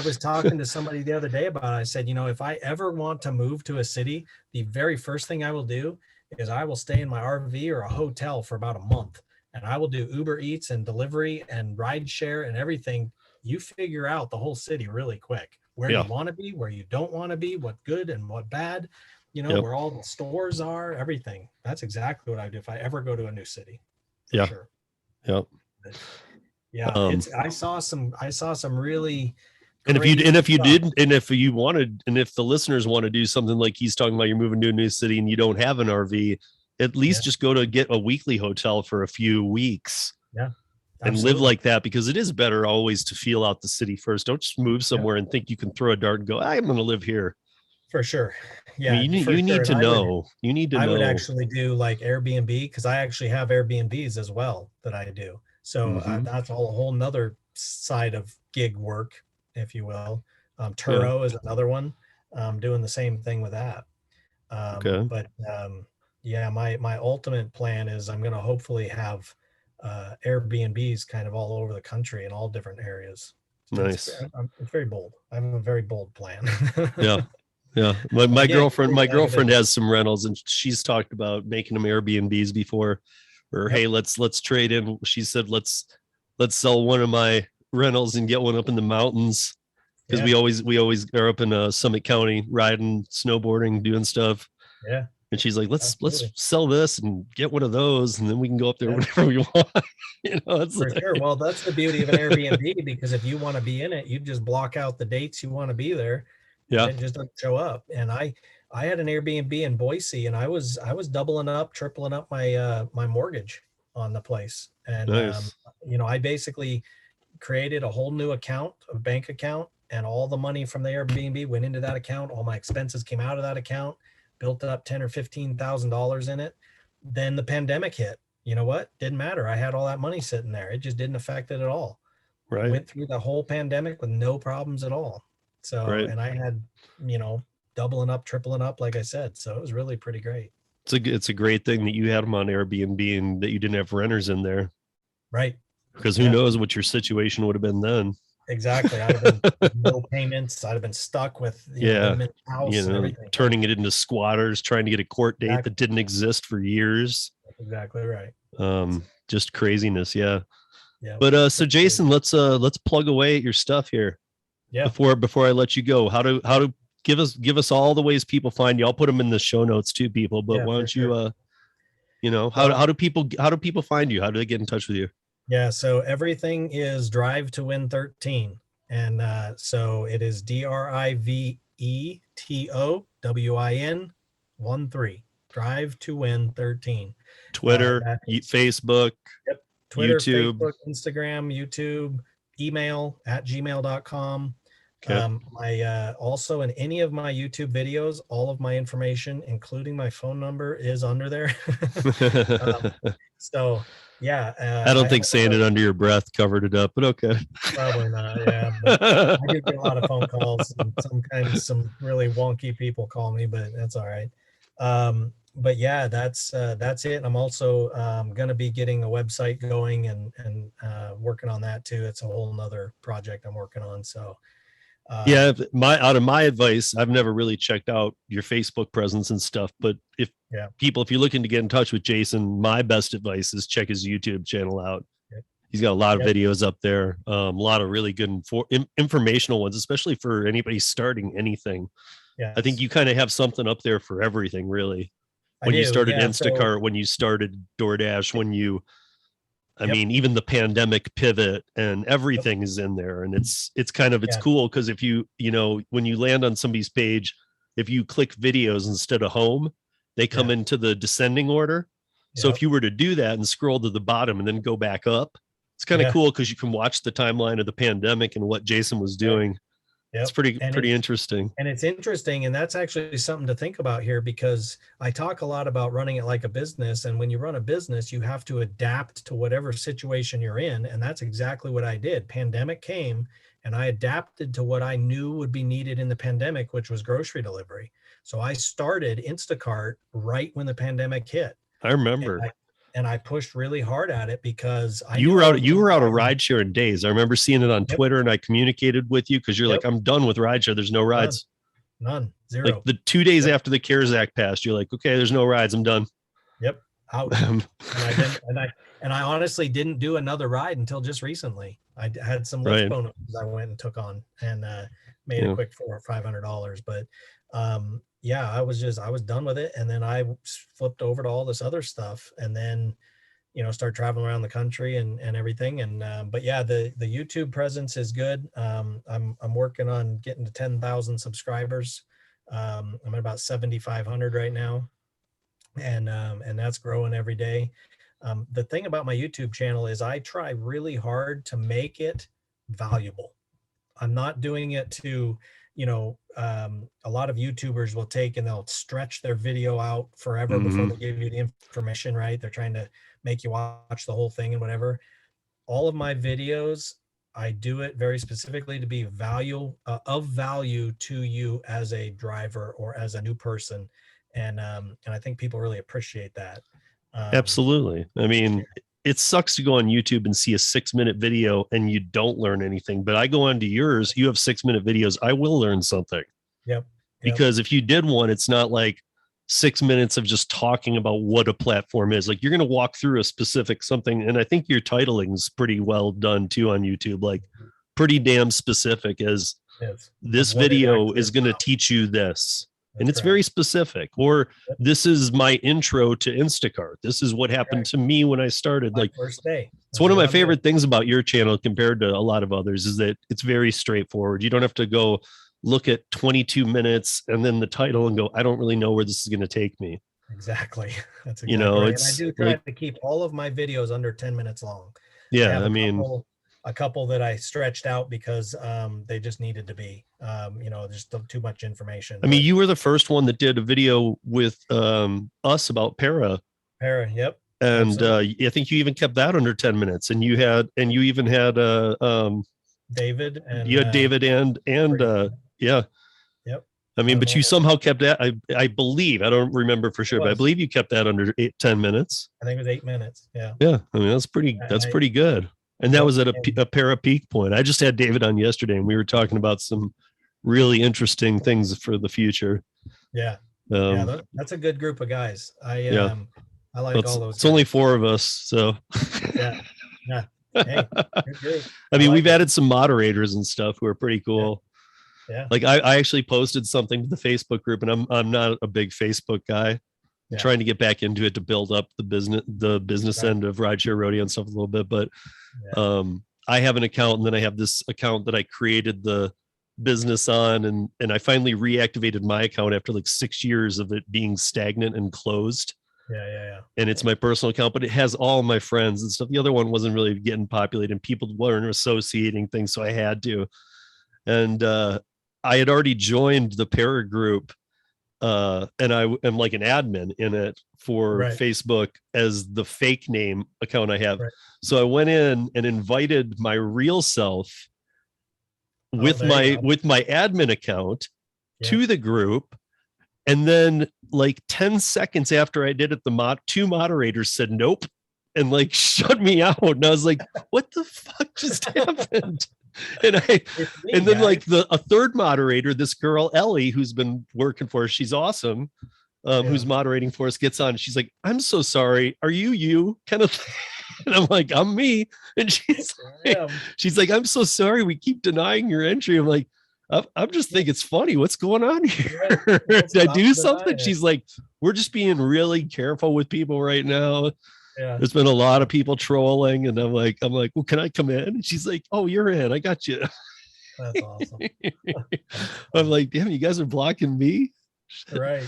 was talking to somebody the other day about it. I said, if I ever want to move to a city, the very first thing I will do is I will stay in my RV or a hotel for about a month, and I will do Uber Eats and delivery and Rideshare and everything. You figure out the whole city really quick. Where you want to be, where you don't want to be, what good and what bad, where all the stores are, everything. That's exactly what I do if I ever go to a new city. Yeah. Sure. Yep. Yeah. I saw some really. And if the listeners want to do something like he's talking about, you're moving to a new city and you don't have an RV, at least just go to get a weekly hotel for a few weeks. Yeah. And live like that, because it is better always to feel out the city first. Don't just move somewhere and think you can throw a dart and go, I'm going to live here. For sure. Yeah. I mean, you need to know. I would actually do like Airbnb, because I actually have Airbnbs as well that I do. So that's a whole nother side of gig work, if you will. Turo is another one. Doing the same thing with that. But my ultimate plan is I'm going to hopefully have Airbnbs kind of all over the country in all different areas. Nice. It's very bold. I have a very bold plan. Yeah. My girlfriend has some rentals, and she's talked about making them Airbnbs before, or hey, let's trade in. She said, let's sell one of my rentals and get one up in the mountains, because we always are up in Summit County riding, snowboarding, doing stuff. Yeah. And she's like, let's Absolutely. sell this and get one of those, and then we can go up there Yeah, whenever we want. It's for like, sure. Well, that's the beauty of an Airbnb, because if you want to be in it, you just block out the dates you want to be there, and yeah, it just doesn't show up. And I had an Airbnb in Boise, and I was doubling up, tripling up my mortgage on the place. And nice, I basically created a whole new account, a bank account, and all the money from the Airbnb went into that account. All my expenses came out of that account, built up $10,000 or $15,000 in it. Then the pandemic hit. You know what? Didn't matter. I had all that money sitting there. It just didn't affect it at all. right, Went through the whole pandemic with no problems at all. So, right. and I had, you know, doubling up, tripling up, like I said. So it was really pretty great. It's a great thing that you had them on Airbnb and that you didn't have renters in there, Right. because who Yeah, knows what your situation would have been then. exactly. I'd have been with no payments. I'd have been stuck with, Yeah, living in a house and everything. turning it into squatters, trying to get a court date Exactly. that didn't exist for years. That's exactly right. Just craziness, yeah. Yeah. But so Jason, let's plug away at your stuff here Yeah. before I let you go. How to give us all the ways people find you. I'll put them in the show notes too, people. But Yeah, why for don't you sure. how Well, do people find you? How do they get in touch with you? yeah. So everything is Drive to Win 13. And so it is DriveToWin 13. Drive to Win 13. Twitter, That is, Facebook, yep, Twitter, YouTube. Facebook, Instagram, YouTube, email at gmail.com. Okay. My also in any of my YouTube videos, all of my information, including my phone number, is under there. um, so yeah, I I don't have think saying it under your breath covered it up, but okay. probably not. Yeah, but I do get a lot of phone calls, and sometimes some really wonky people call me, but that's all right. But yeah, that's it. And I'm also going to be getting a website going, and working on that too. It's a whole nother project I'm working on. So Yeah, um, out of my advice, I've never really checked out your Facebook presence and stuff, but yeah, if you're looking to get in touch with Jason, my best advice is check his YouTube channel out. yep, He's got a lot of yep, videos up there, a lot of really good informational ones, especially for anybody starting anything. I think yes, you kind of have something up there for everything, really. I When you do. started Yeah. So Instacart, when you started DoorDash, I yep, mean, even the pandemic pivot and yep, everything is in there. And it's yeah, cool because if when you land on somebody's page, if you click videos instead of home, they come yeah, into the descending order. So if yep, you were to do that and scroll to the bottom and then go back up, it's kind of yeah, cool because you can watch the timeline of the pandemic and what Jason was right, doing. It's yep. pretty interesting. And it's interesting, and that's actually something to think about here, because I talk a lot about running it like a business. And when you run a business, you have to adapt to whatever situation you're in. And that's exactly what I did. Pandemic came, and I adapted to what I knew would be needed in the pandemic, which was grocery delivery. So I started Instacart right when the pandemic hit. I And remember I pushed really hard at it because I knew I wasn't you going to were out of survive. rideshare in days. I remember seeing it on Yep, Twitter and I communicated with you because you're yep, like, I'm done with rideshare. There's no none, rides. none, Like zero. the 2 days Yep, after the CARES Act passed, you're like, okay, there's no rides. I'm done. yep, out. And I didn't, and I honestly didn't do another ride until just recently. Had some Lyft Right. bonuses I went and took on, and made a Yeah. quick $400 or $500. But yeah, I was done with it, and then I flipped over to all this other stuff, and then start traveling around the country and everything. And but yeah, the YouTube presence is good. I'm working on getting to 10,000 subscribers. I'm at about 7,500 right now, and that's growing every day. The thing about my YouTube channel is I try really hard to make it valuable. I'm not doing it to, a lot of YouTubers will take and they'll stretch their video out forever before Hmm. they give you the information, right? They're trying to make you watch the whole thing and whatever. All of my videos, I do it very specifically to be of value to you as a driver or as a new person. And I think people really appreciate that. Um, Absolutely. I mean, it sucks to go on YouTube and see a 6-minute video and you don't learn anything. But I go onto yours, you have 6-minute videos. I will learn something yep, yep, because if you did one, it's not like 6 minutes of just talking about what a platform is. Like you're going to walk through a specific something. And I think your titling is pretty well done too on YouTube, like pretty damn specific as yes, of this what it video actually is is going to about. teach you this. and That's it's correct. very specific. Or Yep. this is my intro to Instacart. This is what happened Correct. to me when I started. My Like, first day. it's This one is of what my I'm doing. favorite things about your channel compared to a lot of others is that it's very straightforward. You don't have to go look at 22 minutes and then the title and go, I don't really know where this is going to take me. Exactly. That's You exactly know, right. And I it's do try like, to keep all of my videos under 10 minutes long. I yeah, have I mean, a couple that I stretched out because they just needed to be, just too much information. I mean, But you were the first one that did a video with us about para. yep, And absolutely. I think you even kept that under 10 minutes. And you even had David you and had David yeah. yep. I mean, but you somehow kept that. I believe, I don't remember for It sure, but I was. believe you kept that under 10 minutes. I think it was 8 minutes. Yeah. Yeah. I mean, that's I pretty good. And that yep. was at And a para peak point. I just had David on yesterday and we were talking about some really interesting things for the future. yeah, yeah, Um, that's a good group of guys. yeah. I like all those It's only guys. 4 of us. So, Yeah. Yeah. Hey, good group. I I mean, like we've it. added some moderators and stuff who are pretty Yeah. cool. Yeah. Like I actually posted something to the Facebook group, and I'm not a big Facebook guy. I'm Yeah. trying to get back into it to build up the business Right. end of rideshare rodeo and stuff a little bit. But Yeah. I have an account, and then I have this account that I created the business on, and I finally reactivated my account after like 6 years of it being stagnant and closed. Yeah. Yeah. Yeah. And it's my personal account, but it has all my friends and stuff. The other one wasn't really getting populated, and people weren't associating things, so I had to. And I had already joined the para group, and I am like an admin in it for Right. Facebook as the fake name account I have. Right. So I went in and invited my real self with There you my admin account Yeah. to the group. And then like 10 seconds after I did it, two moderators said nope and like shut me out. And I was like, what the fuck just happened? And then guys. like a third moderator, this girl Ellie, who's been working for us, she's awesome, who's moderating for us, gets on. She's like, I'm so sorry. Are you kind of thing? And I'm like, I'm me. And she's like, I'm so sorry. We keep denying your entry. I'm like, I'm just think it's funny. What's going on here? Did I do something? She's like, we're just being really careful with people right now. Yeah. There's been a lot of people trolling, and I'm like, well, can I come in? And she's like, oh, you're in. I got you. That's awesome. I'm like, damn, you guys are blocking me. Right.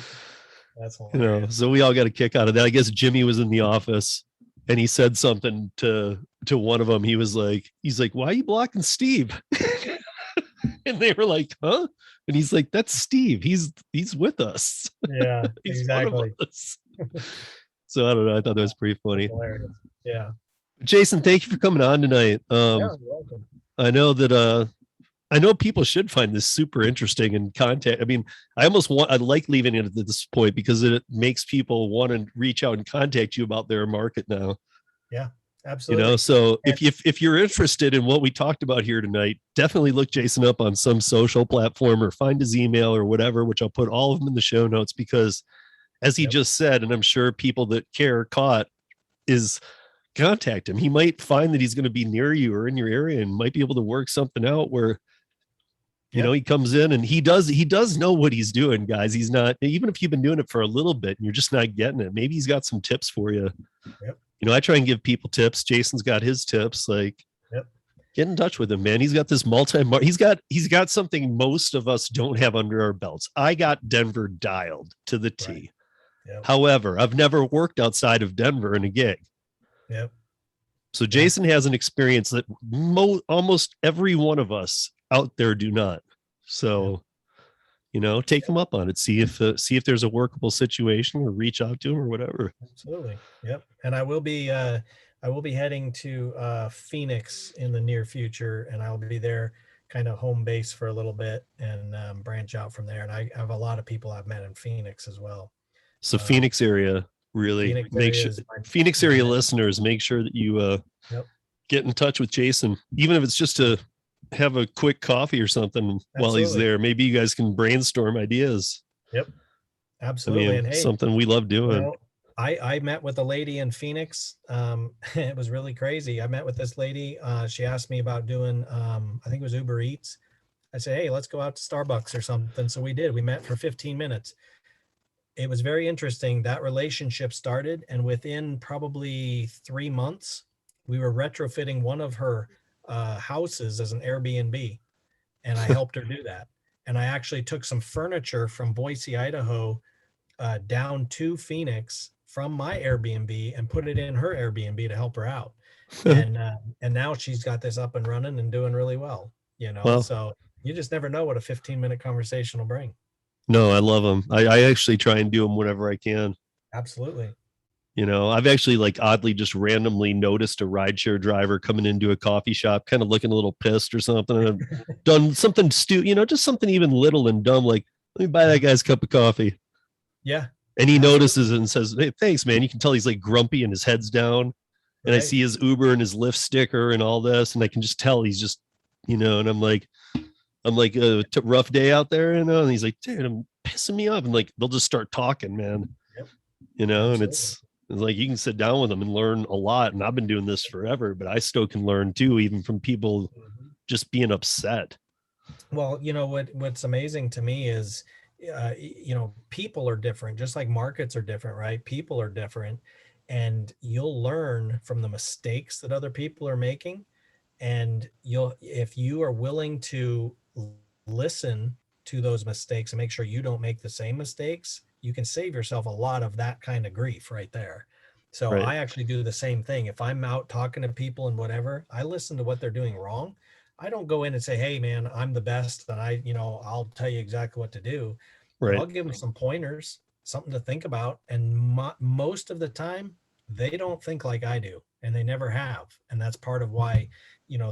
That's hilarious. So we all got a kick out of that. I guess Jimmy was in the office, and he said something to one of them. He's like, why are you blocking Steve? And they were like, huh? And he's like, that's Steve. He's with us. Yeah, He's exactly. one of us. So I don't know. I thought that was pretty funny. Yeah. Jason, thank you for coming on tonight. Yeah, you're welcome. I know that I know people should find this super interesting and contact. I mean, I like leaving it at this point because it makes people want to reach out and contact you about their market now. Yeah, absolutely. So if you're interested in what we talked about here tonight, definitely look Jason up on some social platform or find his email or whatever, which I'll put all of them in the show notes, because as he just said, and I'm sure people that care caught, is contact him. He might find that he's going to be near you or in your area and might be able to work something out where, he comes in and he does know what he's doing, guys. He's not, even if you've been doing it for a little bit and you're just not getting it, maybe he's got some tips for you. Yep. I try and give people tips. Jason's got his tips. Like, get in touch with him, man. He's got this he's got something most of us don't have under our belts. I got Denver dialed to the T. Right. Yep. However, I've never worked outside of Denver in a gig. Yep. So Jason has an experience that almost every one of us out there do not. So, take him up on it. See if there's a workable situation, or reach out to him or whatever. Absolutely. Yep. And I will be heading to Phoenix in the near future, and I'll be there kind of home base for a little bit and branch out from there. And I have a lot of people I've met in Phoenix as well. So Phoenix area, really Phoenix area listeners, make sure that you get in touch with Jason, even if it's just to have a quick coffee or something while he's there. Maybe you guys can brainstorm ideas. Yep. Absolutely. And hey, something we love doing. I met with a lady in Phoenix. It was really crazy. I met with this lady. She asked me about doing, I think it was Uber Eats. I say, hey, let's go out to Starbucks or something. So we did. We met for 15 minutes. It was very interesting. That relationship started, and within probably 3 months, we were retrofitting one of her houses as an Airbnb, and I helped her do that. And I actually took some furniture from Boise, Idaho, down to Phoenix from my Airbnb and put it in her Airbnb to help her out. And now she's got this up and running and doing really well. Well, So you just never know what a 15-minute conversation will bring. no, I love them. I actually try and do them whenever I can. Absolutely. I've actually like oddly just randomly noticed a rideshare driver coming into a coffee shop, kind of looking a little pissed or something. And I've done something stupid, just something even little and dumb, like, let me buy that guy's cup of coffee. Yeah. And he Absolutely. notices it and says, hey, thanks, man. You can tell he's like grumpy and his head's down. And I see his Uber and his Lyft sticker and all this. And I can just tell he's just, and I'm like, rough day out there, and he's like, dude, I'm pissing me off. And like, they'll just start talking, man. Yep. And Absolutely. it's like, you can sit down with them and learn a lot. And I've been doing this forever, but I still can learn too, even from people just being upset. Well, what's amazing to me is, people are different, just like markets are different, right? People are different, and you'll learn from the mistakes that other people are making. And if you are willing to listen to those mistakes and make sure you don't make the same mistakes, you can save yourself a lot of that kind of grief right there. So Right. I actually do the same thing. If I'm out talking to people and whatever, I listen to what they're doing wrong. I don't go in and say, hey man, I'm the best and I'll tell you exactly what to do. But Right. I'll give them some pointers, something to think about. And most of the time, they don't think like I do, and they never have. And that's part of why,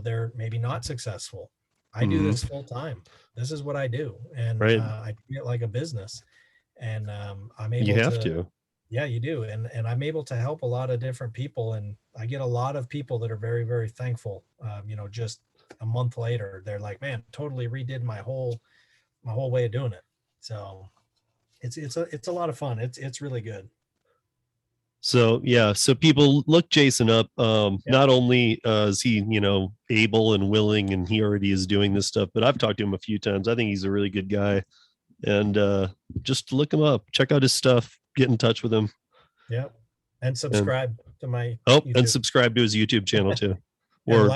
they're maybe not successful. I do this full time. This is what I do. And Right. I treat it like a business. And I'm You able have to, to. yeah, you do. And I'm able to help a lot of different people. And I get a lot of people that are very, very thankful. Just a month later, they're like, man, totally redid my whole way of doing it. So it's a lot of fun. It's really good. So yeah, so people look Jason up. Not only is he, able and willing, and he already is doing this stuff, but I've talked to him a few times. I think he's a really good guy, and just look him up, check out his stuff, get in touch with him. Yeah, and subscribe to my YouTube. And YouTube. subscribe to his YouTube channel too. Or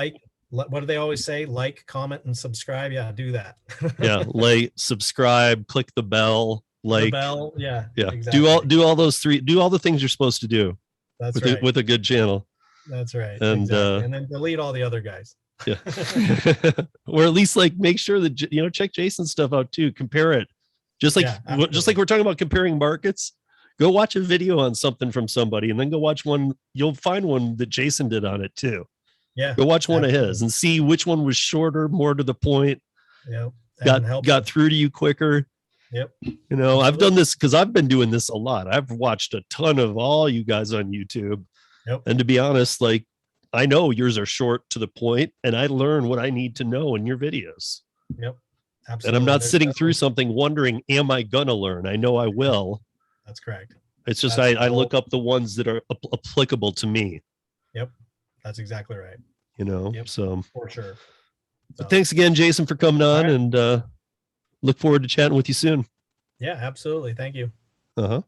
what do they always say? Like, comment, and subscribe. Yeah, do that. Yeah, like, subscribe, click the bell. The bell, yeah, exactly. Do all those three. Do all the things you're supposed to do. That's right. With a good channel. That's right. And exactly. And then delete all the other guys. Yeah. Or at least like make sure that check Jason's stuff out too. Compare it. Just like we're talking about comparing markets. Go watch a video on something from somebody, and then go watch one. You'll find one that Jason did on it too. Yeah. Go watch one of his and see which one was shorter, more to the point. Yep. Got through to you quicker. Yep. I've done this because I've been doing this a lot. I've watched a ton of all you guys on YouTube. Yep. And to be honest, like, I know yours are short to the point, and I learn what I need to know in your videos. Yep. Absolutely. And I'm not sitting through something wondering, am I going to learn? I know I will. That's correct. It's just, I look up the ones that are applicable to me. Yep. That's exactly right. Yep. So for sure. But thanks again, Jason, for coming on, and look forward to chatting with you soon. Yeah, absolutely. Thank you. Uh-huh.